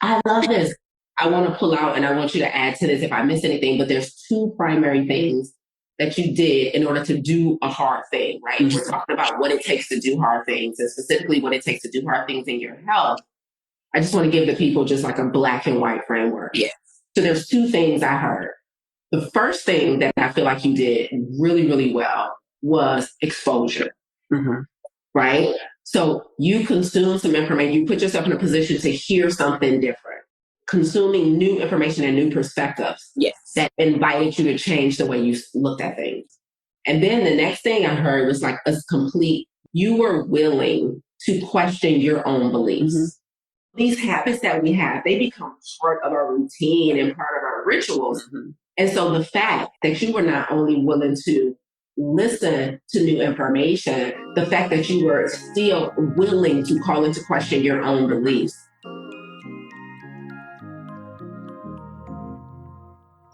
I love this. I want to pull out and I want you to add to this if I miss anything, but there's two primary things that you did in order to do a hard thing, right? Mm-hmm. We're talking about what it takes to do hard things and specifically what it takes to do hard things in your health. I just want to give the people just like a black and white framework. Yes. So there's two things I heard. The first thing that I feel like you did really, really well was exposure, right? So you consume some information, you put yourself in a position to hear something different, consuming new information and new perspectives that invited you to change the way you looked at things. And then the next thing I heard was like a complete, you were willing to question your own beliefs. These habits that we have, they become part of our routine and part of our rituals. And so the fact that you were not only willing to listen to new information, the fact that you were still willing to call into question your own beliefs.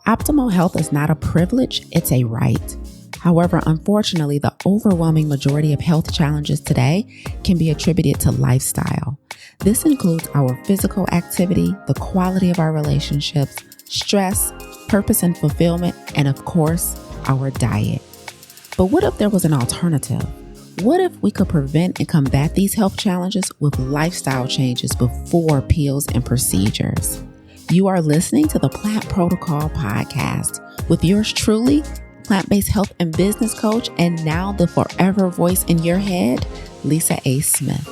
Optimal health is not a privilege, it's a right. However, unfortunately, the overwhelming majority of health challenges today can be attributed to lifestyle. This includes our physical activity, the quality of our relationships, stress, purpose and fulfillment, and of course, our diet. But what if there was an alternative? What if we could prevent and combat these health challenges with lifestyle changes before pills and procedures? You are listening to the Plant Protocol podcast with yours truly, plant-based health and business coach, and now the forever voice in your head, Lisa A. Smith.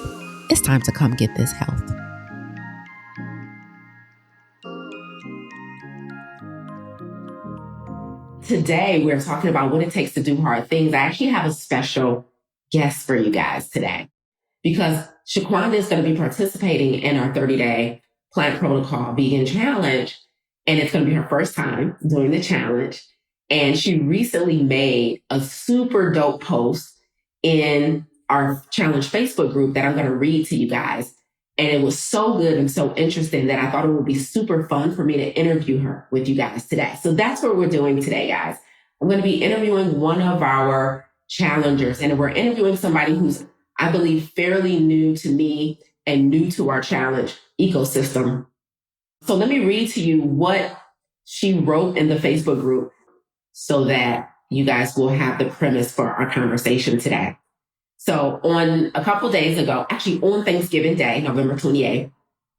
It's time to come get this health. Today, we're talking about what it takes to do hard things. I actually have a special guest for you guys today because Shaquanda is going to be participating in our 30-day Plant Protocol Vegan Challenge, and it's going to be her first time doing the challenge. And she recently made a super dope post in our challenge Facebook group that I'm going to read to you guys. And it was so good and so interesting that I thought it would be super fun for me to interview her with you guys today. So that's what we're doing today, guys. I'm going to be interviewing one of our challengers, and we're interviewing somebody who's, I believe, fairly new to me and new to our challenge ecosystem. So let me read to you what she wrote in the Facebook group so that you guys will have the premise for our conversation today. So on a couple days ago, actually on Thanksgiving Day, November 28th,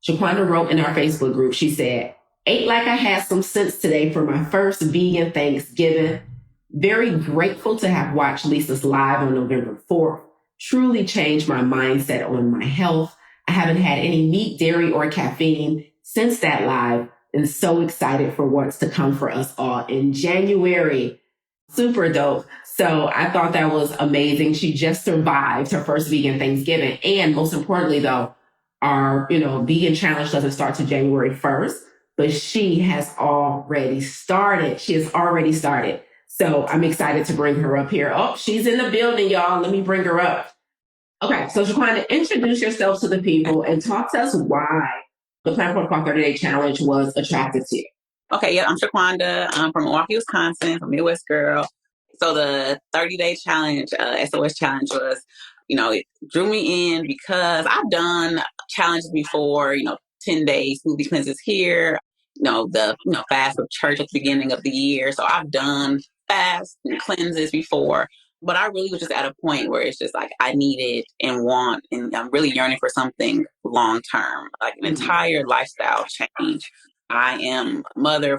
Shaquanda wrote in our Facebook group, she said, "Ate like I had some sense today for my first vegan Thanksgiving. Very grateful to have watched Lisa's live on November 4th. Truly changed my mindset on my health. I haven't had any meat, dairy, or caffeine since that live, and so excited for what's to come for us all in January." Super dope. So I thought that was amazing. She just survived her first vegan Thanksgiving. And most importantly, though, our, vegan challenge doesn't start till January 1st, but she has already started. She has already started. So I'm excited to bring her up here. Oh, she's in the building, y'all. Let me bring her up. Okay. So Shaquanda, introduce yourself to the people and talk to us why the Plant Protocol 30-Day Challenge was attractive to you. Okay, yeah, I'm Shaquanda. I'm from Milwaukee, Wisconsin. I'm a Midwest girl. So the 30-day challenge, SOS challenge was, it drew me in because I've done challenges before, 10 days, smoothie cleanses here, the fast of church at the beginning of the year. So I've done fast and cleanses before, but I really was just at a point where it's just like I needed and want, and I'm really yearning for something long term, like an entire lifestyle change. I am a mother,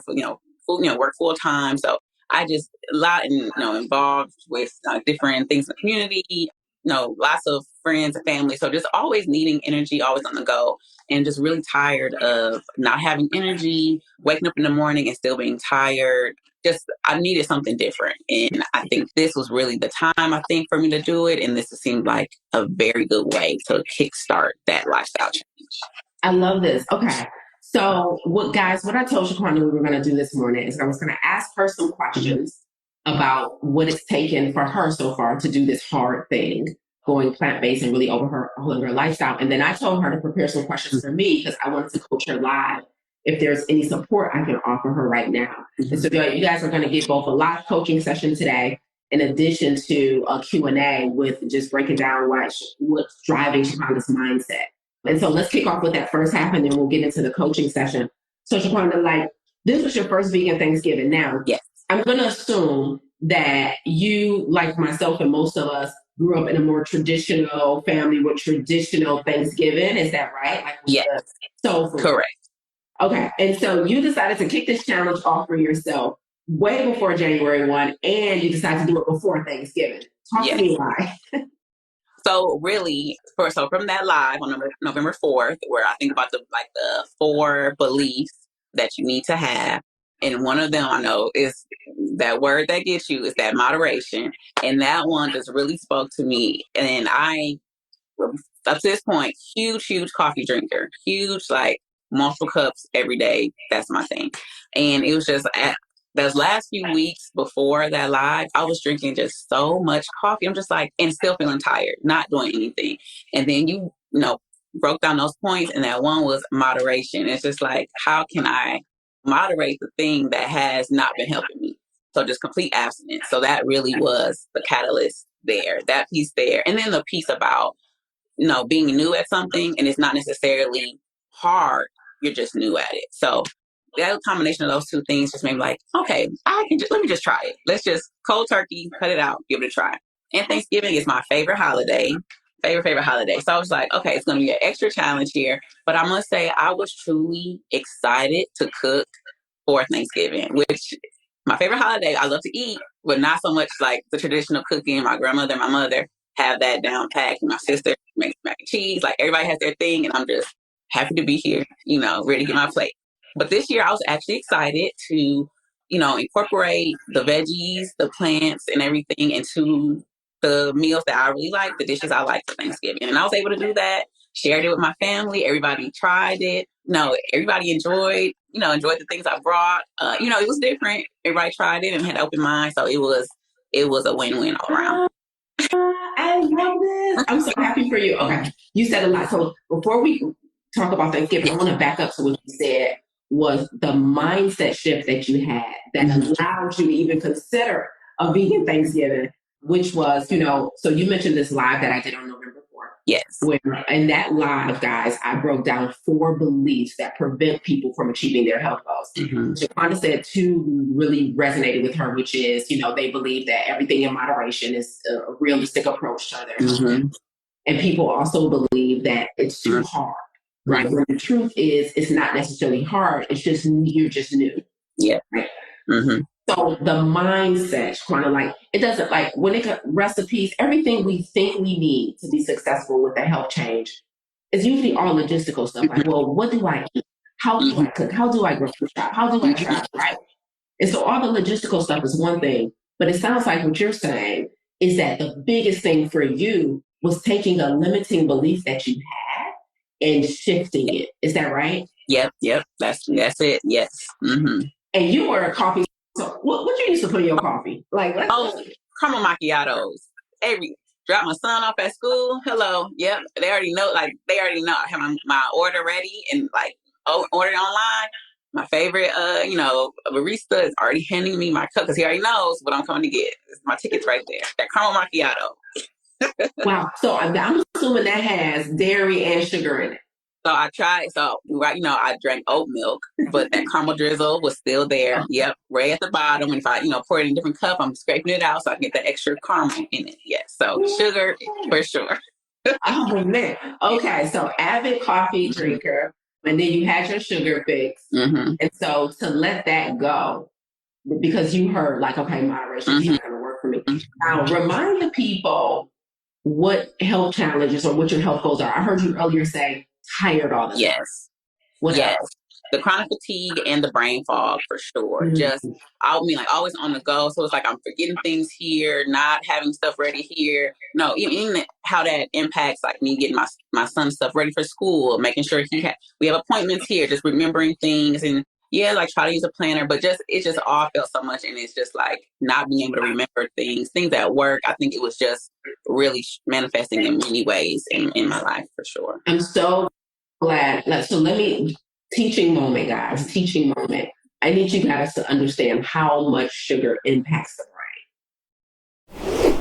work full time. So I just a lot, involved with different things in the community, lots of friends and family. So just always needing energy, always on the go, and just really tired of not having energy, waking up in the morning and still being tired. Just, I needed something different. And I think this was really the time, for me to do it. And this seemed like a very good way to kickstart that lifestyle change. I love this. Okay. So what I told Shaquanda we were going to do this morning is I was going to ask her some questions about what it's taken for her so far to do this hard thing, going plant-based and really overhauling her lifestyle. And then I told her to prepare some questions for me because I wanted to coach her live if there's any support I can offer her right now. And so you guys are going to get both a live coaching session today in addition to a Q&A with just breaking down what's driving Shaquanda's mindset. And so let's kick off with that first half and then we'll get into the coaching session. So Shaquanda, like, this was your first vegan Thanksgiving. Now, yes, I'm going to assume that you, like myself and most of us, grew up in a more traditional family with traditional Thanksgiving. Is that right? Like, with yes, the soul food. correct. Okay. And so you decided to kick this challenge off for yourself way before January 1, and you decided to do it before Thanksgiving. Talk to me why. So really, from that live on November 4th, where I think about the 4 beliefs that you need to have, and one of them I know is that word that gets you is that moderation, and that one just really spoke to me. And I, up to this point, huge coffee drinker, huge, like multiple cups every day. That's my thing. And it was just at those last few weeks before that live, I was drinking just so much coffee. I'm just like, and still feeling tired, not doing anything. And then you know, broke down those points, and that one was moderation. It's just like, how can I moderate the thing that has not been helping me? So just complete abstinence. So that really was the catalyst there, that piece there. And then the piece about, being new at something, and it's not necessarily hard, you're just new at it. So that combination of those two things just made me like, okay, let me just try it. Let's just cold turkey, cut it out, give it a try. And Thanksgiving is my favorite holiday. Favorite holiday. So I was like, okay, it's going to be an extra challenge here. But I must say, I was truly excited to cook for Thanksgiving, which my favorite holiday. I love to eat, but not so much like the traditional cooking. My grandmother, my mother have that down packed. My sister makes mac and cheese. Like, everybody has their thing, and I'm just happy to be here, ready to get my plate. But this year I was actually excited to, incorporate the veggies, the plants, and everything into the meals that I really like, the dishes I like for Thanksgiving. And I was able to do that, shared it with my family. Everybody tried it. Everybody enjoyed the things I brought. It was different. Everybody tried it and had an open mind. So it was a win-win all around. I love this. I'm so happy for you. Okay. You said a lot. So before we talk about Thanksgiving, I want to back up to what you said was the mindset shift that you had that allowed you to even consider a vegan Thanksgiving, which was, so you mentioned this live that I did on November 4th. Yes. Where in that live, guys, I broke down 4 beliefs that prevent people from achieving their health goals. Shaquanda said 2 really resonated with her, which is, they believe that everything in moderation is a realistic approach to their health. And people also believe that it's too hard, right? When the truth is, it's not necessarily hard. It's just, you're just new. Yeah. Right? So the mindset, kind of like, it doesn't, like, when it comes recipes, everything we think we need to be successful with a health change is usually all logistical stuff. Like, well, what do I eat? How do I cook? How do I grocery shop? How do I travel, right? And so all the logistical stuff is one thing, but it sounds like what you're saying is that the biggest thing for you was taking a limiting belief that you had and shifting it. Is that right? Yep. That's it. Yes. And you were a coffee. So what you used to put in your coffee? Like, caramel macchiatos. Drop my son off at school. Hello. Yep. They already know. I have my order ready and order online. My favorite, barista is already handing me my cup because he already knows what I'm coming to get. My ticket's right there. That caramel macchiato. Wow. So I'm assuming that has dairy and sugar in it. So I tried. I drank oat milk, but that caramel drizzle was still there. Yep, right at the bottom. And if I, pour it in a different cup, I'm scraping it out so I can get that extra caramel in it. Yes. So sugar for sure. Oh man. Okay. So avid coffee drinker, and then you had your sugar fix, and so to let that go because you heard like, okay, moderation is not going to work for me. Now remind the people what health challenges or what your health goals are. I heard you earlier say tired all the time. Yes. What else? The chronic fatigue and the brain fog for sure. Just, I mean, like always on the go. So it's like I'm forgetting things here, not having stuff ready here. No, even how that impacts like me getting my son's stuff ready for school, making sure we have appointments here, just remembering things and try to use a planner, but it just all felt so much. And it's just like not being able to remember things at work. I think it was just really manifesting in many ways in my life for sure. I'm so glad. So let me, teaching moment, guys, teaching moment. I need you guys to understand how much sugar impacts the brain.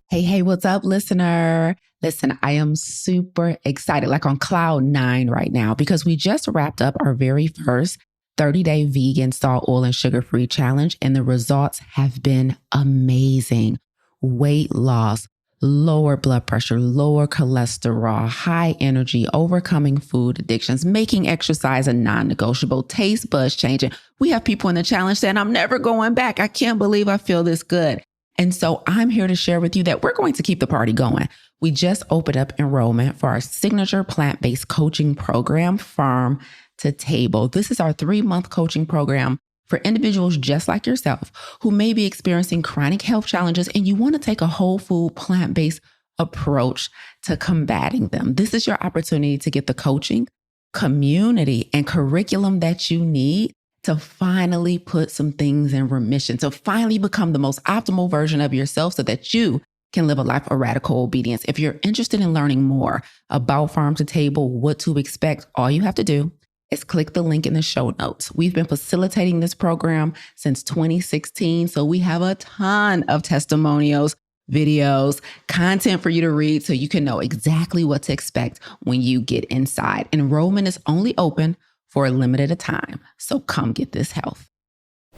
Hey, what's up, listener? Listen, I am super excited, like on cloud 9 right now, because we just wrapped up our very first 30-day vegan salt, oil, and sugar-free challenge, and the results have been amazing. Weight loss, lower blood pressure, lower cholesterol, high energy, overcoming food addictions, making exercise a non-negotiable, taste buds changing. We have people in the challenge saying, I'm never going back. I can't believe I feel this good. And so I'm here to share with you that we're going to keep the party going. We just opened up enrollment for our signature plant-based coaching program, Farm to Table. This is our 3-month coaching program for individuals just like yourself who may be experiencing chronic health challenges and you want to take a whole food, plant-based approach to combating them. This is your opportunity to get the coaching, community, and curriculum that you need to finally put some things in remission, to finally become the most optimal version of yourself so that you can live a life of radical obedience. If you're interested in learning more about Farm to Table, what to expect, all you have to do is click the link in the show notes. We've been facilitating this program since 2016, so we have a ton of testimonials, videos, content for you to read so you can know exactly what to expect when you get inside. Enrollment is only open for a limited time, so come get this health.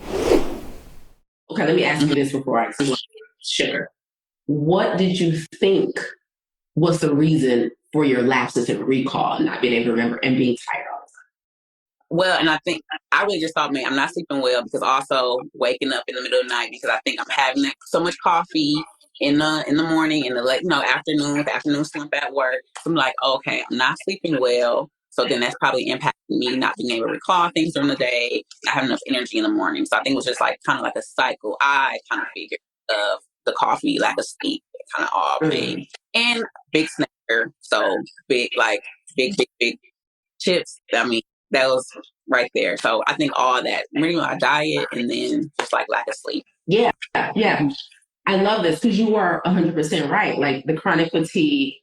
Okay, let me ask you this before I see sugar. What did you think was the reason for your lapses in recall and not being able to remember and being tired all the time? Well, and I think I really just thought, man, I'm not sleeping well because also waking up in the middle of the night because I think I'm having so much coffee in the morning and the late, afternoon, the afternoon slump at work. So I'm like, okay, I'm not sleeping well. So then that's probably impacting me not being able to recall things during the day, not having enough energy in the morning. So I think it was just like kind of like a cycle. I kind of figured of the coffee, lack of sleep, kind of all big. And big snacker. So big chips. I mean, that was right there. So I think all that, really my diet and then just like lack of sleep. Yeah. I love this because you are 100% right. Like the chronic fatigue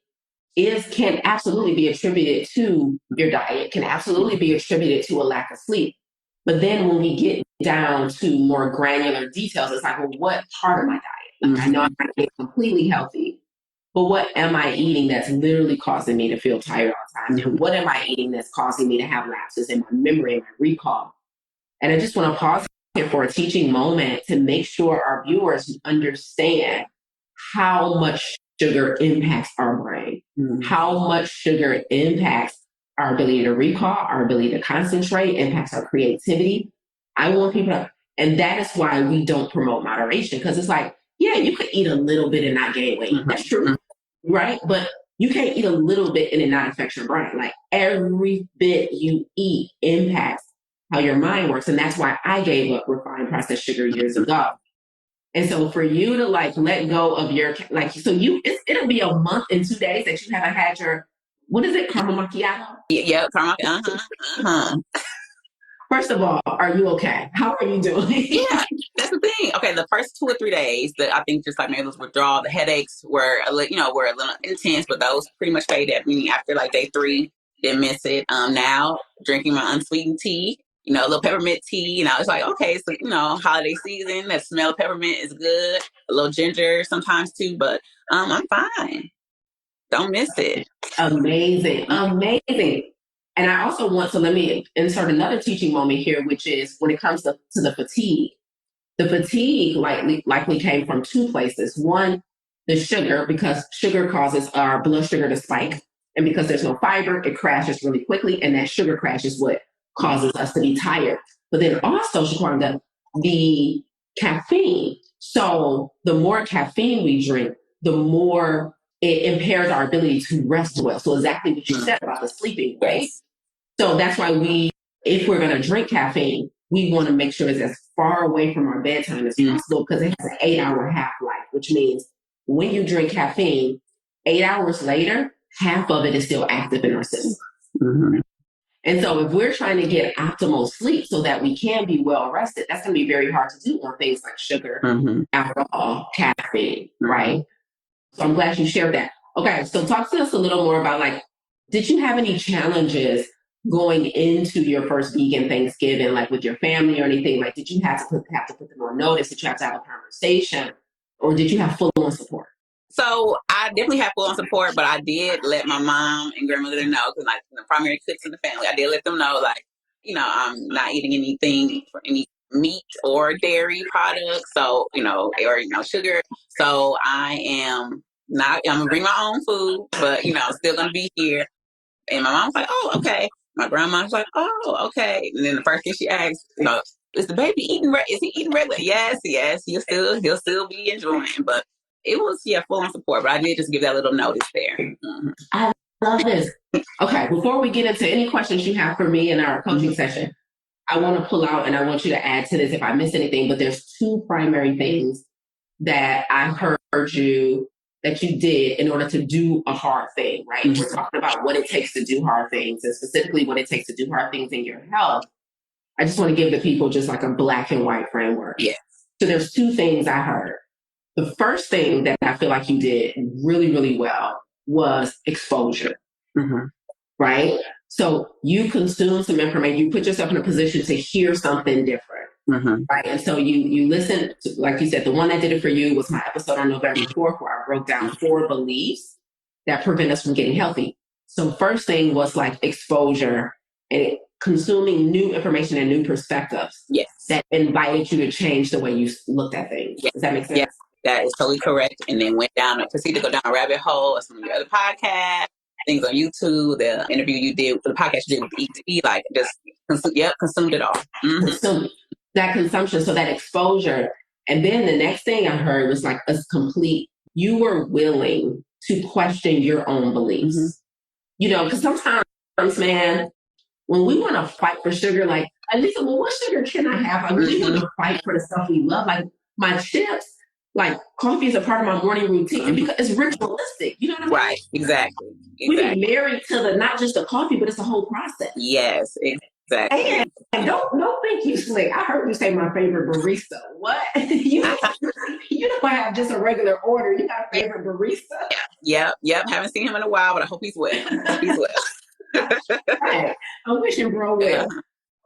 can absolutely be attributed to your diet, can absolutely be attributed to a lack of sleep. But then when we get down to more granular details, it's like, well, what part of my diet? Like, I know I'm not getting completely healthy, but what am I eating that's literally causing me to feel tired all the time? And what am I eating that's causing me to have lapses in my memory and my recall? And I just want to pause here for a teaching moment to make sure our viewers understand how much sugar impacts our brain, how much sugar impacts our ability to recall, our ability to concentrate, impacts our creativity. I want people to, and that is why we don't promote moderation, because it's like, yeah, you could eat a little bit and not gain weight. That's true, right? But you can't eat a little bit and it not affect your brain. Like every bit you eat impacts how your mind works. And that's why I gave up refined processed sugar years ago. And so for you to like let go of your, like, so it'll be a month and 2 days that you haven't had your, what is it? Caramel macchiato? Yeah, caramel macchiato. First of all, are you okay? How are you doing? Yeah, that's the thing. Okay, the first 2 or 3 days that I think just like maybe those withdrawal, the headaches were a little intense, but those pretty much faded at me after like day 3. Didn't miss it. Now drinking my unsweetened tea, a little peppermint tea, and I was like, okay, so holiday season, that smell of peppermint is good. A little ginger sometimes too, but I'm fine. Don't miss it. Amazing. And I also so let me insert another teaching moment here, which is when it comes to the fatigue. The fatigue likely came from 2 places. One, the sugar, because sugar causes our blood sugar to spike. And because there's no fiber, it crashes really quickly. And that sugar crash is what causes us to be tired. But then also, Shaquanda, the caffeine. So the more caffeine we drink, the more it impairs our ability to rest well. So exactly what you said about the sleeping, right? So that's why if we're going to drink caffeine, we want to make sure it's as far away from our bedtime as possible because it has an 8-hour half-life, which means when you drink caffeine, 8 hours later, half of it is still active in our system. And so if we're trying to get optimal sleep so that we can be well rested, that's going to be very hard to do on things like sugar, alcohol, caffeine, right? So I'm glad you shared that. Okay, so talk to us a little more about did you have any challenges going into your first vegan Thanksgiving, like with your family or anything? Like, did you have to put them on notice? Did you have to have a conversation, or did you have full-on support? So I definitely have full on support, but I did let my mom and grandmother know, because like the primary cooks in the family, I did let them know, like, I'm not eating anything for any meat or dairy products. So, or, sugar. So I'm going to bring my own food, but, I'm still going to be here. And my mom's like, oh, okay. My grandma's like, oh, okay. And then the first thing she asked, is the baby eating? Is he eating regular? Yes. He'll still be enjoying. But it was full on support. But I did just give that little notice there. Mm-hmm. I love this. Okay, before we get into any questions you have for me in our coaching session, I want to pull out and I want you to add to this if I miss anything. But there's two primary things that I heard you that you did in order to do a hard thing, right? Mm-hmm. We're talking about what it takes to do hard things, and specifically what it takes to do hard things in your health. I just want to give the people just like a black and white framework. Yes. So there's two things I heard. The first thing that I feel like you did really, really well was exposure, mm-hmm. right? So you consume some information, you put yourself in a position to hear something different. Mm-hmm. Right. And so you listen to, like you said, the one that did it for you was my episode on November 4th, where I broke down 4 beliefs that prevent us from getting healthy. So first thing was like exposure and consuming new information and new perspectives. Yes. That invited you to change the way you looked at things. Yes. Does that make sense? Yes, that is totally correct. And then proceeded to go down a rabbit hole of some of your other podcasts, things on YouTube, the interview you did, the podcast you did with E.T., like just consumed it all. Mm-hmm. That consumption, so that exposure. And then the next thing I heard was like a complete, you were willing to question your own beliefs. Mm-hmm. Because sometimes, man, when we want to fight for sugar, like, Alisa, well, what sugar can I have? Like, we want to fight for the stuff we love. Like, my chips, like, coffee is a part of my morning routine because it's ritualistic. You know what I mean? Right, exactly. We're married to not just the coffee, but it's the whole process. Yes, exactly. And don't think you slick. I heard you say my favorite barista. What? you don't have just a regular order. You got a favorite barista? Yep. Haven't seen him in a while, but I hope he's well. Right. I'm wishing bro well.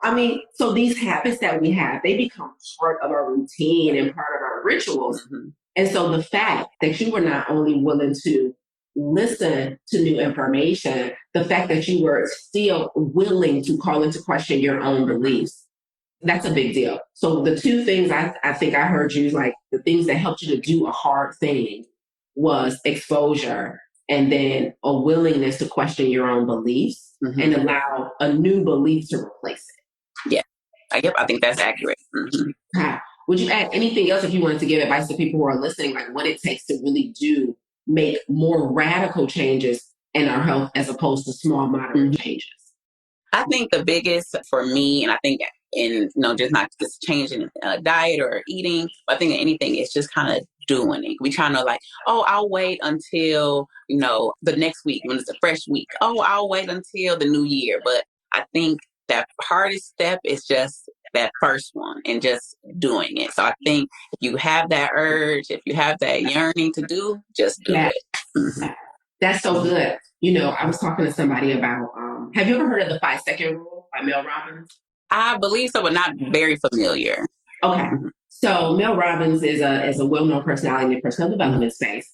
I mean, so these habits that we have, they become part of our routine and part of our rituals. Mm-hmm. And so the fact that you were not only willing to listen to new information, the fact that you were still willing to call into question your own beliefs, that's a big deal. So the two things I think I heard you, like the things that helped you to do a hard thing was exposure and then a willingness to question your own beliefs and allow a new belief to replace it. Yeah, I think that's accurate. Mm-hmm. Would you add anything else if you wanted to give advice to people who are listening, like what it takes to really make more radical changes in our health as opposed to small, moderate changes? I think the biggest for me, and I think just not just changing diet or eating, but I think anything is just kind of doing it. We trying to like, oh, I'll wait until, the next week when it's a fresh week. Oh, I'll wait until the new year. But I think that hardest step is just that first one and just doing it. So I think if you have that urge, if you have that yearning to do, just do it. Mm-hmm. That's so good. I was talking to somebody about, have you ever heard of the 5-second rule by Mel Robbins? I believe so, but not very familiar. Okay. Mm-hmm. So Mel Robbins is a well-known personality in the personal development space.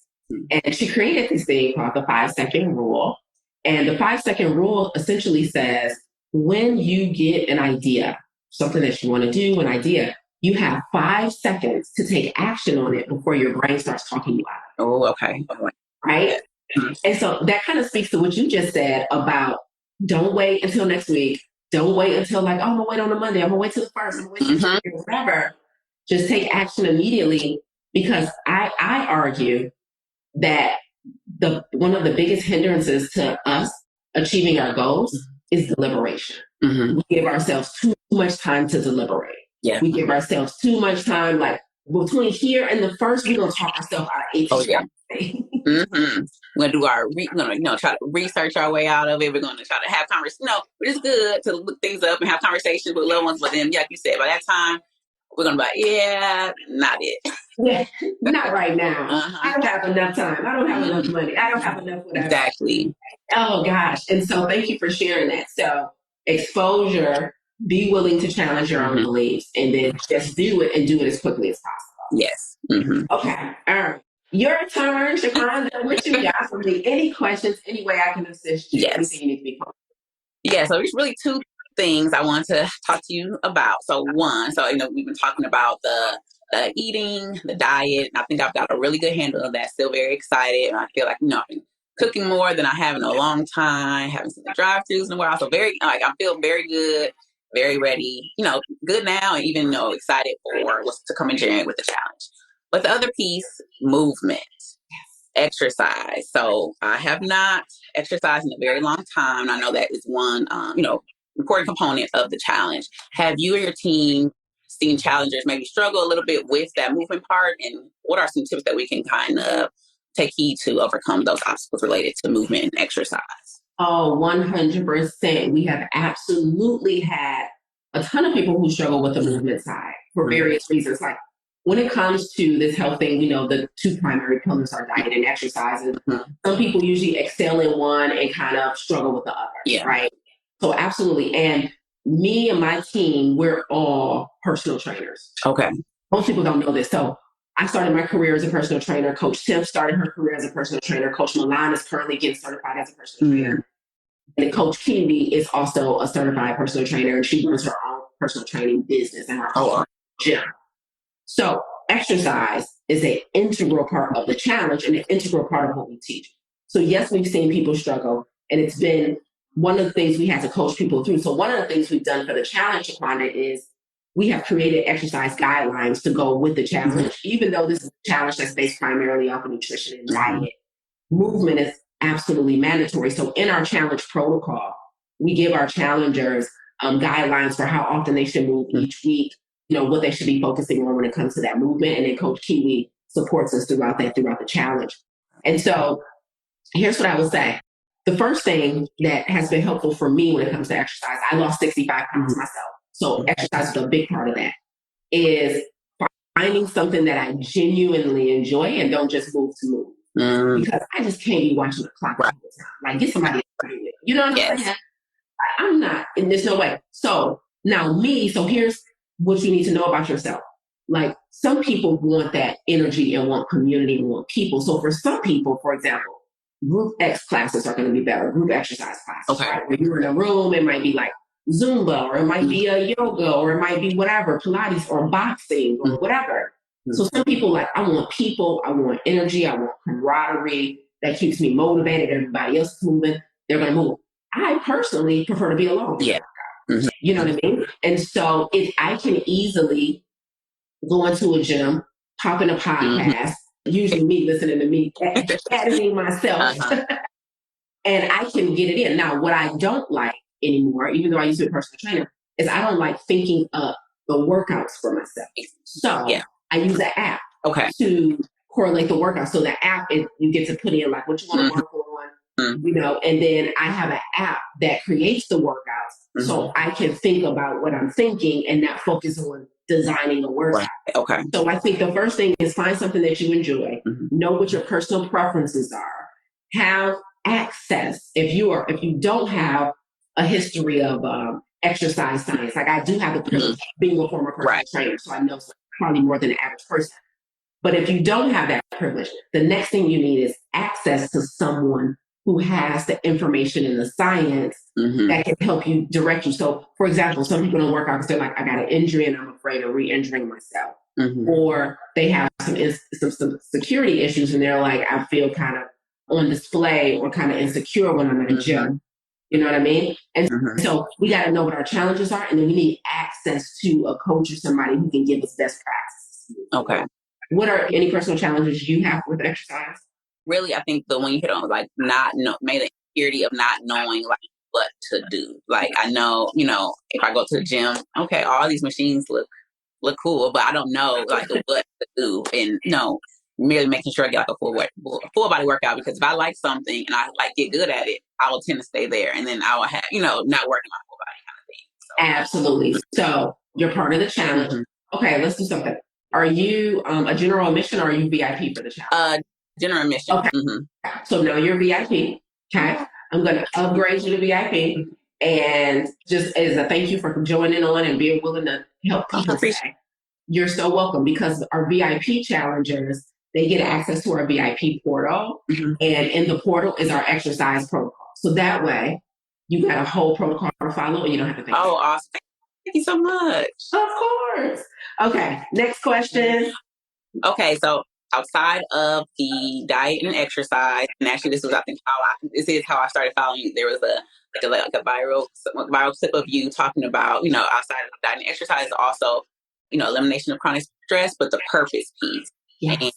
And she created this thing called the 5-second rule. And the 5-second rule essentially says, when you get an idea, something that you want to do, an idea, you have 5 seconds to take action on it before your brain starts talking you out. Oh, okay. Right? And so that kind of speaks to what you just said about don't wait until next week. Don't wait until I'm going to wait on a Monday. I'm going to wait till the first. I'm going to wait till the whatever. Just take action immediately, because I argue that one of the biggest hindrances to us achieving our goals is deliberation. Mm-hmm. We give ourselves too much time to deliberate. Yeah. We give ourselves too much time, like between here and the first, we're going to talk ourselves out of 18. We're going to try to research our way out of it. We're going to try to have conversations. It's good to look things up and have conversations with loved ones. But then, like you said, by that time, we're going to be like, yeah, not it. Yeah, not right now. I don't have enough time. I don't have enough money. I don't have enough whatever. Exactly. Oh, gosh. And so thank you for sharing that. So exposure, be willing to challenge your own beliefs, and then just do it and do it as quickly as possible. Yes. Mm-hmm. Okay. All right. Your turn, Shaquanda. What you got for me? Any questions? Any way I can assist you? Yes. Anything you need to be focused? Yeah, so there's really two things I want to talk to you about. So one, we've been talking about the eating, the diet, and I think I've got a really good handle of that. Still very excited, and I feel like I've been cooking more than I have in a long time. Haven't seen the drive-throughs in a while, so I feel very good, very ready. Good now, and even excited for what's to come in January with the challenge. But the other piece, movement. Exercise. So I have not exercised in a very long time. I know that is one, important component of the challenge. Have you and your team seen challengers maybe struggle a little bit with that movement part? And what are some tips that we can kind of take heed to overcome those obstacles related to movement and exercise? Oh, 100%. We have absolutely had a ton of people who struggle with the movement side for various reasons. Like when it comes to this health thing, the two primary pillars are diet and exercise. And some people usually excel in one and kind of struggle with the other, right? So absolutely. And me and my team, we're all personal trainers. Okay. Most people don't know this. So I started my career as a personal trainer. Coach Tim started her career as a personal trainer. Coach Milan is currently getting certified as a personal trainer. And Coach Kiwi is also a certified personal trainer, and she runs her own personal training business and her own gym. So exercise is an integral part of the challenge and an integral part of what we teach. So yes, we've seen people struggle, and it's been one of the things we had to coach people through. So one of the things we've done for the challenge, Shaquanda, is we have created exercise guidelines to go with the challenge. Even though this is a challenge that's based primarily off of nutrition and diet, movement is absolutely mandatory. So in our challenge protocol, we give our challengers guidelines for how often they should move each week, what they should be focusing on when it comes to that movement. And then Coach Kiwi supports us throughout the challenge. And so here's what I would say. The first thing that has been helpful for me when it comes to exercise, I lost 65 pounds myself. So exercise is a big part of that, is finding something that I genuinely enjoy and don't just move to move. Because I just can't be watching the clock all the time. Like, get somebody else to do it. You know what I'm saying? I'm not, and there's no way. So now so here's what you need to know about yourself. Like, some people want that energy and want community and want people. So for some people, for example, group X classes are going to be better, group exercise classes, right? When you're in a room, it might be like Zumba, or it might be a yoga, or it might be whatever, Pilates or boxing or whatever. So some people I want people, I want energy, I want camaraderie that keeps me motivated. Everybody else is moving, they're going to move. I personally prefer to be alone. Yeah. You know what I mean? And so I can easily go into a gym, pop in a podcast, usually me listening to me, editing myself, and I can get it in. Now, what I don't like anymore, even though I used to be a personal trainer, is I don't like thinking up the workouts for myself. So I use an app to correlate the workouts. So the app is, you get to put in like what you want to work on, and then I have an app that creates the workouts, so I can think about what I'm thinking and not focus on designing a workout. So I think the first thing is find something that you enjoy, know what your personal preferences are, have access. If you don't have a history of exercise science, like I do have the privilege of being a former personal trainer, so I know probably more than the average person. But if you don't have that privilege, the next thing you need is access to someone who has the information and the science that can help you, direct you. So, for example, some people don't work out because they're like, I got an injury and I'm afraid of re-injuring myself. Or they have some security issues and they're like, I feel kind of on display or kind of insecure when I'm at a gym. You know what I mean? And so we got to know what our challenges are, and then we need access to a coach or somebody who can give us best practices. What are any personal challenges you have with exercise? Really, I think the one you hit on, like maybe the insecurity of not knowing like what to do. Like I know, if I go to the gym, okay, all these machines look cool, but I don't know like what to do. And merely making sure I get like a full body workout, because if I like something and I get good at it, I will tend to stay there, and then I will have not working my full body kind of thing. So. Absolutely. So you're part of the challenge. Okay, let's do something. Are you a general admission or are you VIP for the challenge? General admission. Okay. So now you're VIP. Okay. I'm going to upgrade you to VIP. And just as a thank you for joining on and being willing to help people today, you're so welcome, because our VIP challengers, they get access to our VIP portal. And in the portal is our exercise protocol. So that way, you got a whole protocol to follow and you don't have to think. Oh, awesome. Thank you so much. Of course. Okay, next question. Okay, so outside of the diet and exercise, and actually this was, I think, this is how I started following you. There was a viral clip of you talking about, outside of diet and exercise, also, elimination of chronic stress, but the purpose piece. Yes. And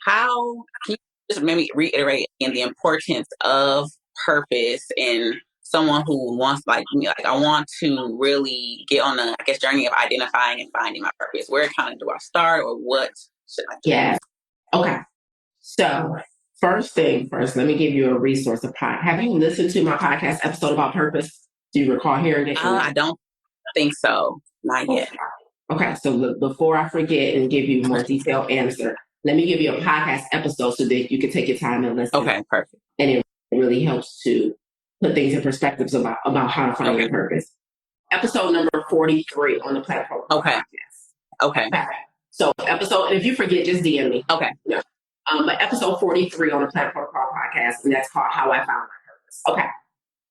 how can you just maybe reiterate again the importance of purpose and someone who wants, like me, like I want to really get on the, journey of identifying and finding my purpose. Where kind of do I start, or what should I do? Yes. Okay. So first thing first, let me give you a resource of Have you listened to my podcast episode about purpose? Do you recall hearing it? I don't think so. Not yet. Okay. So before I forget and give you a more detailed answer, let me give you a podcast episode so that you can take your time and listen. Okay, perfect. And it really helps to put things in perspectives about how to find your purpose. Episode number 43 on the platform. Okay. Podcast. Okay. So episode, and if you forget, just DM me. Okay. Yeah. But episode 43 on the platform called podcast, and that's called How I Found My Purpose. Okay.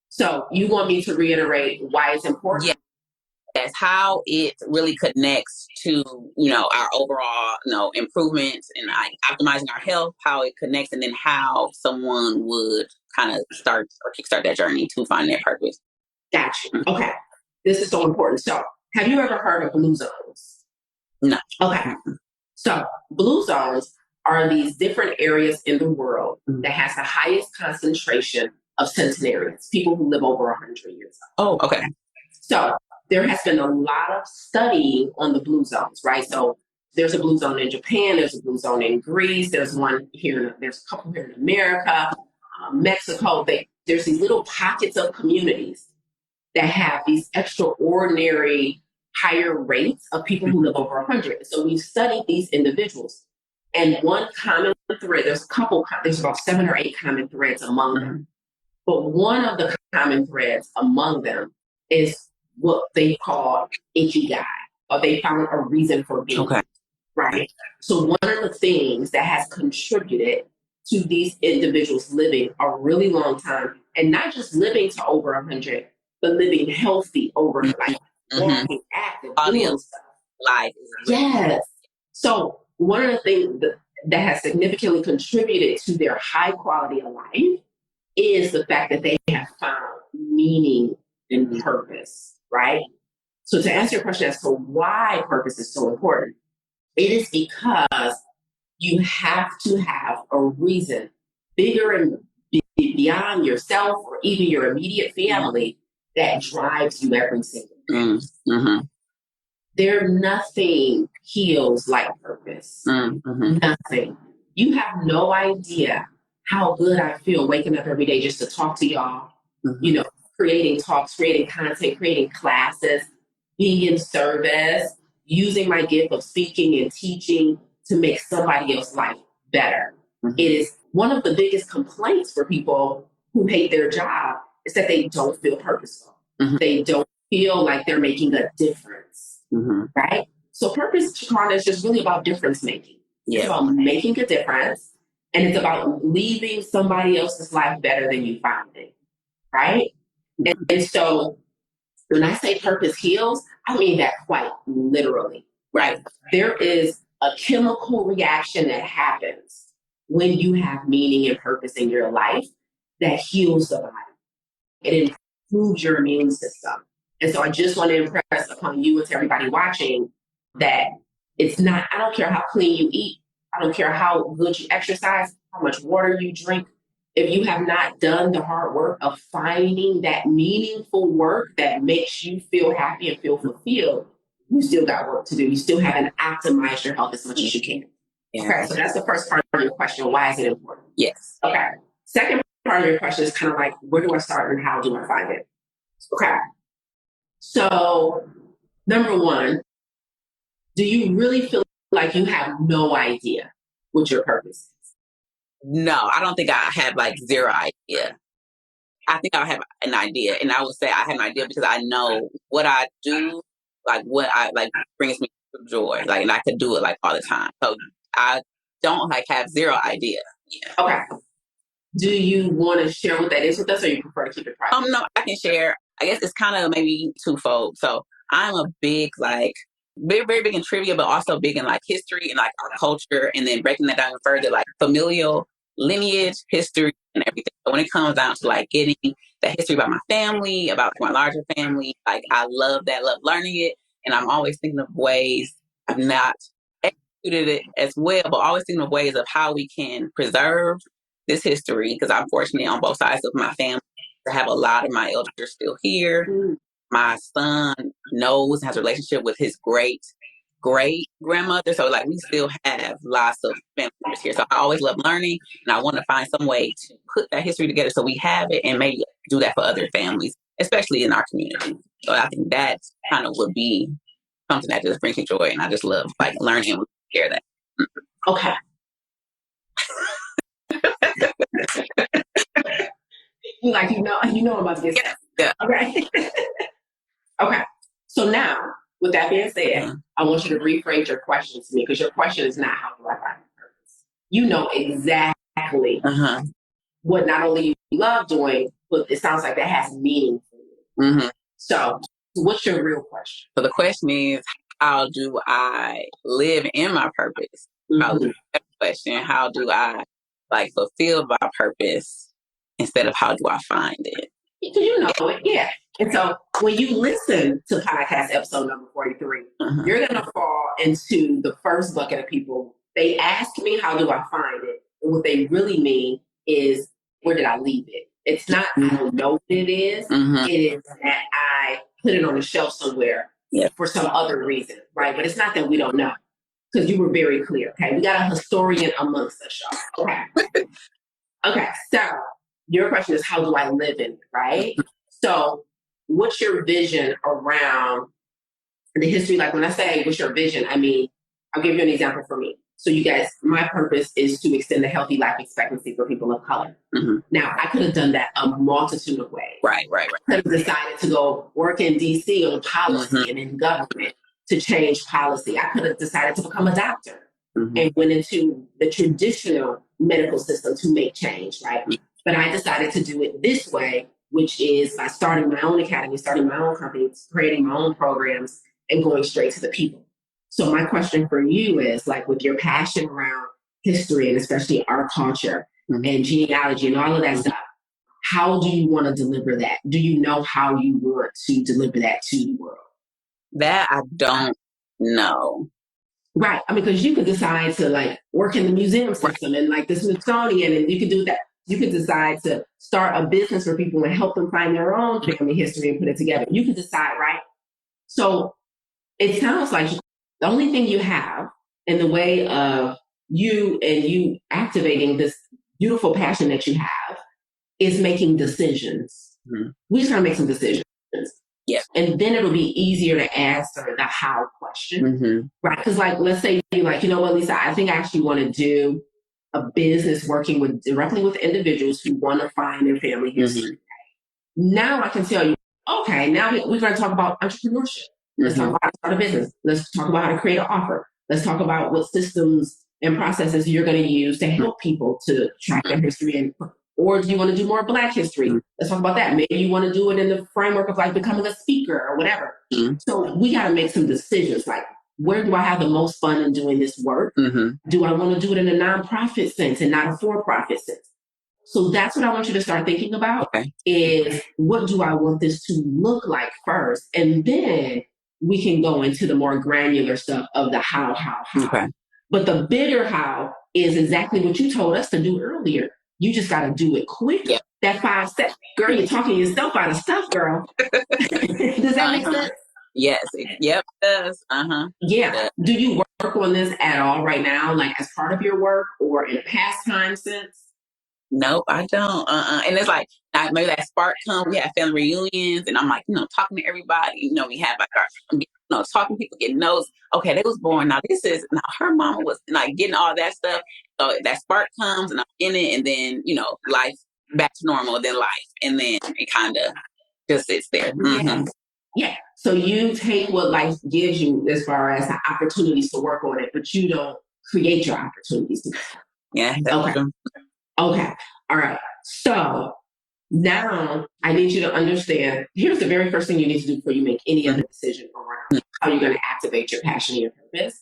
So you want me to reiterate why it's important? Yes. How it really connects to, our overall, improvements and optimizing our health, how it connects, and then how someone would kind of start or kickstart that journey to find their purpose. Gotcha. Okay. This is so important. So have you ever heard of blue zones? No. Okay. So blue zones are these different areas in the world that has the highest concentration of centenarians, people who live over 100 years old. Oh, okay. So there has been a lot of studying on the blue zones, right? So there's a blue zone in Japan, there's a blue zone in Greece, there's one here, there's a couple here in America, Mexico. There's these little pockets of communities that have these extraordinary higher rates of people who live over 100. So we've studied these individuals. And one common thread, there's about 7 or 8 common threads among them. But one of the common threads among them is what they call ikigai, or they found a reason for being. Okay. Right? So one of the things that has contributed to these individuals living a really long time, and not just living to over 100, but living healthy over life, walking active, doing stuff. Life. Yes. So one of the things that has significantly contributed to their high quality of life is the fact that they have found meaning and purpose, right? So to answer your question as to why purpose is so important, it is because you have to have a reason bigger and beyond yourself or even your immediate family that drives you every single day. Nothing heals like purpose. Nothing. You have no idea how good I feel waking up every day just to talk to y'all, creating talks, creating content, creating classes, being in service, using my gift of speaking and teaching to make somebody else's life better. It is one of the biggest complaints for people who hate their job is that they don't feel purposeful. They don't feel like they're making a difference, right? So purpose, Shaquanda, is just really about difference making. It's about making a difference, and it's about leaving somebody else's life better than you found it, right? And so when I say purpose heals, I mean that quite literally, right? There is a chemical reaction that happens when you have meaning and purpose in your life that heals the body. It improves your immune system. And so I just want to impress upon you and to everybody watching that it's not, I don't care how clean you eat. I don't care how good you exercise, how much water you drink. If you have not done the hard work of finding that meaningful work that makes you feel happy and feel fulfilled, you still got work to do. You still haven't optimized your health as much as you can. Okay, so that's the first part of your question. Why is it important? Yes. Okay. Second part of your question is kind of like, where do I start and how do I find it? Okay. So, number one, do you really feel like you have no idea what your purpose is? No, I don't think I have zero idea. I think I have an idea, and I would say I have an idea because I know what I do, what I brings me joy, and I could do it all the time. So I don't have zero idea. Yeah. Okay. Do you want to share what that is with us, or you prefer to keep it private? No, I can share. I guess it's kind of maybe twofold. So I'm a big, very, very big in trivia, but also big in history and our culture, and then breaking that down further, familial lineage, history, and everything. So when it comes down to getting that history about my family, about my larger family, I love that, love learning it. And I'm always thinking of ways. I've not executed it as well, but always thinking of ways of how we can preserve this history, because I'm fortunate on both sides of my family to have a lot of my elders still here. Mm. My son has a relationship with his great grandmother. So we still have lots of family members here. So I always love learning, and I want to find some way to put that history together so we have it, and maybe do that for other families, especially in our community. So I think that kind of would be something that just brings me joy, and I just love learning and share that. Okay. I'm about to get yeah. Okay. Okay. So now, with that being said, I want you to rephrase your question to me, because your question is not how do I find purpose. You know exactly what not only you love doing, but it sounds like that has meaning for you. Mm-hmm. So what's your real question? So the question is, how do I live in my purpose? Mm-hmm. How do I fulfill my purpose instead of how do I find it? Because you know it, yeah. And so when you listen to podcast episode number 43, you're going to fall into the first bucket of people. They ask me, how do I find it? And what they really mean is, where did I leave it? It's not, I don't know what it is. It is that I put it on the shelf somewhere for some other reason, right? But it's not that we don't know, because you were very clear, okay? We got a historian amongst us, y'all. Okay. Okay, so your question is, how do I live in it, right? So what's your vision around the history? When I say what's your vision, I mean, I'll give you an example for me. So you guys, my purpose is to extend a healthy life expectancy for people of color. Mm-hmm. Now, I could have done that a multitude of ways. Right. I could have decided to go work in D.C. on policy and in government to change policy. I could have decided to become a doctor and went into the traditional medical system to make change, right? But I decided to do it this way, which is by starting my own academy, starting my own company, creating my own programs, and going straight to the people. So my question for you is, with your passion around history, and especially our culture and genealogy and all of that stuff, how do you want to deliver that? Do you know how you want to deliver that to the world? That I don't know. Right. I mean, because you could decide to work in the museum system and the Smithsonian, and you could do that. You could decide to start a business for people and help them find their own family history and put it together. You could decide, right? So it sounds like the only thing you have in the way of you activating this beautiful passion that you have is making decisions. Mm-hmm. We just gotta make some decisions. Yeah. And then it'll be easier to answer the how question. Right? Because let's say you're you know what, Lisa, I think I actually want to do a business working directly with individuals who want to find their family history. Now I can tell you, okay, now we're going to talk about entrepreneurship. Let's talk about how to start a business. Let's talk about how to create an offer. Let's talk about what systems and processes you're going to use to help people to track their history. Or do you want to do more Black history? Let's talk about that. Maybe you want to do it in the framework of becoming a speaker or whatever. So we got to make some decisions. Where do I have the most fun in doing this work? Do I want to do it in a nonprofit sense and not a for-profit sense? So that's what I want you to start thinking about is, what do I want this to look like first? And then we can go into the more granular stuff of the how. Okay. But the bigger how is exactly what you told us to do earlier. You just got to do it quick. Yep. That 5 steps. Girl, you're talking yourself out of stuff, girl. Does that make sense? Yes. Yep, it does. Yeah. Do you work on this at all right now, as part of your work or in a pastime sense? Nope, I don't. And it's maybe that spark comes. We have family reunions, and I'm talking to everybody. We have our, talking to people, getting notes. Okay, they was born. Now her mama was getting all that stuff. So that spark comes, and I'm in it, and then life back to normal, then life, and then it kind of just sits there. Yeah. So you take what life gives you as far as the opportunities to work on it, but you don't create your opportunities. Yeah. Okay. True. Okay. All right. So now I need you to understand, here's the very first thing you need to do before you make any other decision around how you're going to activate your passion and your purpose,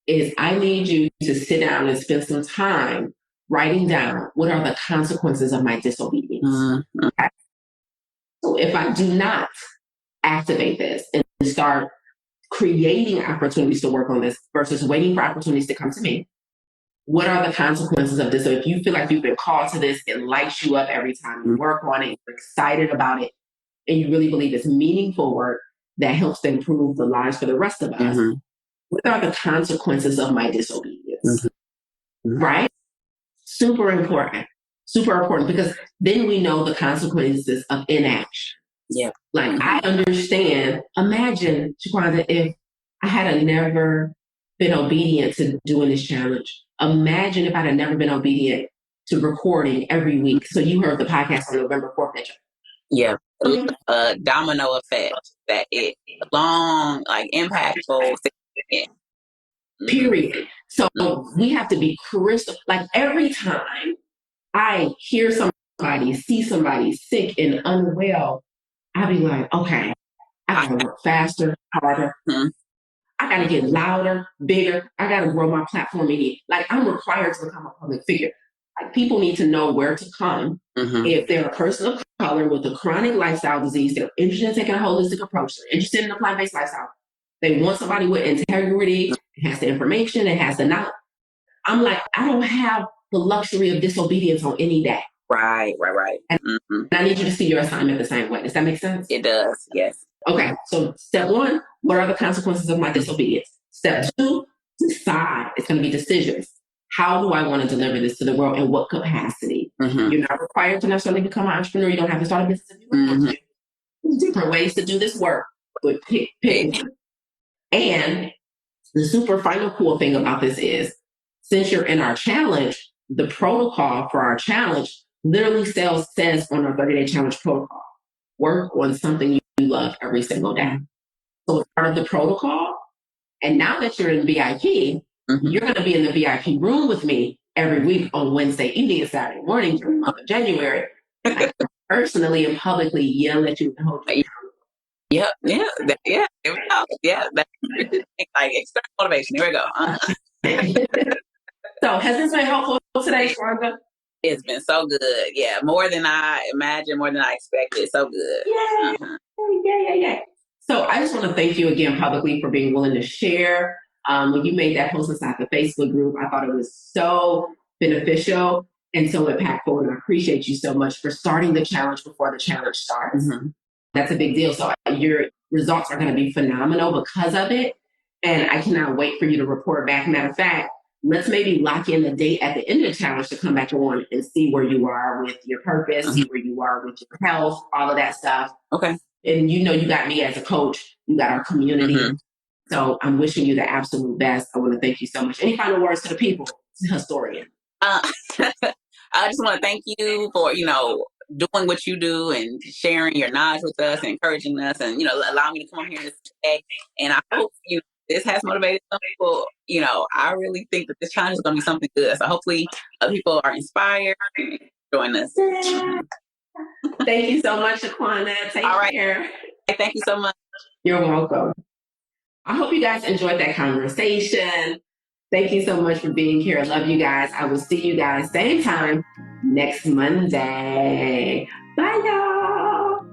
is I need you to sit down and spend some time writing down what are the consequences of my disobedience. Okay? So if I do not activate this and start creating opportunities to work on this versus waiting for opportunities to come to me, what are the consequences of this? So if you feel like you've been called to this, it lights you up every time you work on it, you're excited about it, and you really believe it's meaningful work that helps to improve the lives for the rest of us, what are the consequences of my disobedience? Right? Super important. Super important, because then we know the consequences of inaction. Yeah. Like, I understand. Imagine, Shuquanda, if I had never been obedient to doing this challenge. Imagine if I had never been obedient to recording every week. So you heard the podcast on November 4th. Yeah. A domino effect that it long, like impactful. Period. So we have to be crystal. Like, every time I hear somebody, see somebody sick and unwell, I'll be like, okay, I gotta work faster, harder. I gotta get louder, bigger. I gotta grow my platform in. Like, I'm required to become a public figure. Like, people need to know where to come. If they're a person of color with a chronic lifestyle disease, they're interested in taking a holistic approach, they're interested in a plant-based lifestyle, they want somebody with integrity, it has the information, it has the knowledge. I'm like, I don't have the luxury of disobedience on any day. Right. And I need you to see your assignment the same way. Does that make sense? It does, yes. Okay, so step 1, what are the consequences of my disobedience? Step 2, decide. It's going to be decisions. How do I want to deliver this to the world, in what capacity? You're not required to necessarily become an entrepreneur. You don't have to start a business if you want to. There's different ways to do this work, but pick one. And the super final cool thing about this is, since you're in our challenge, the protocol for our challenge literally says on our 30-day challenge protocol, work on something you love every single day. So it's part of the protocol. And now that you're in VIP, you're going to be in the VIP room with me every week on Wednesday evening and Saturday morning during the month of January. I personally and publicly yell at you and hold you accountable. Yeah. There we go. Yeah, that's like external motivation. Here we go. So has this been helpful today, Shaquanda? It's been so good. Yeah, more than I imagined, more than I expected. So good. Yeah. So I just want to thank you again publicly for being willing to share. When you made that post inside the Facebook group, I thought it was so beneficial and so impactful. And I appreciate you so much for starting the challenge before the challenge starts. That's a big deal. So your results are going to be phenomenal because of it. And I cannot wait for you to report back. Matter of fact, let's maybe lock in the date at the end of the challenge to come back on and see where you are with your purpose, see where you are with your health, all of that stuff. Okay. And you know, you got me as a coach, you got our community. So I'm wishing you the absolute best. I want to thank you so much. Any final words to the people, historian? I just want to thank you for, doing what you do and sharing your knowledge with us and encouraging us and, allowing me to come on here today. And I hope, this has motivated some people. I really think that this challenge is going to be something good. So hopefully people are inspired and join us. Thank you so much, Shaquanda. Take care. Thank you so much. You're welcome. I hope you guys enjoyed that conversation. Thank you so much for being here. I love you guys. I will see you guys same time next Monday. Bye, y'all.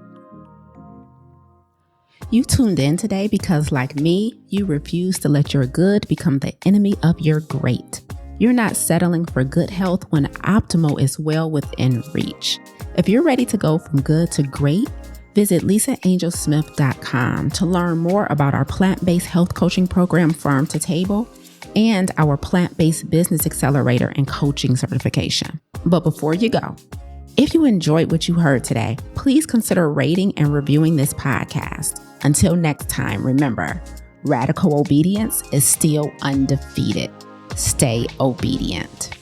You tuned in today because, like me, you refuse to let your good become the enemy of your great. You're not settling for good health when optimal is well within reach. If you're ready to go from good to great, visit lisaangelsmith.com to learn more about our plant-based health coaching program, Farm to Table, and our plant-based business accelerator and coaching certification. But before you go, if you enjoyed what you heard today, please consider rating and reviewing this podcast. Until next time, remember, radical obedience is still undefeated. Stay obedient.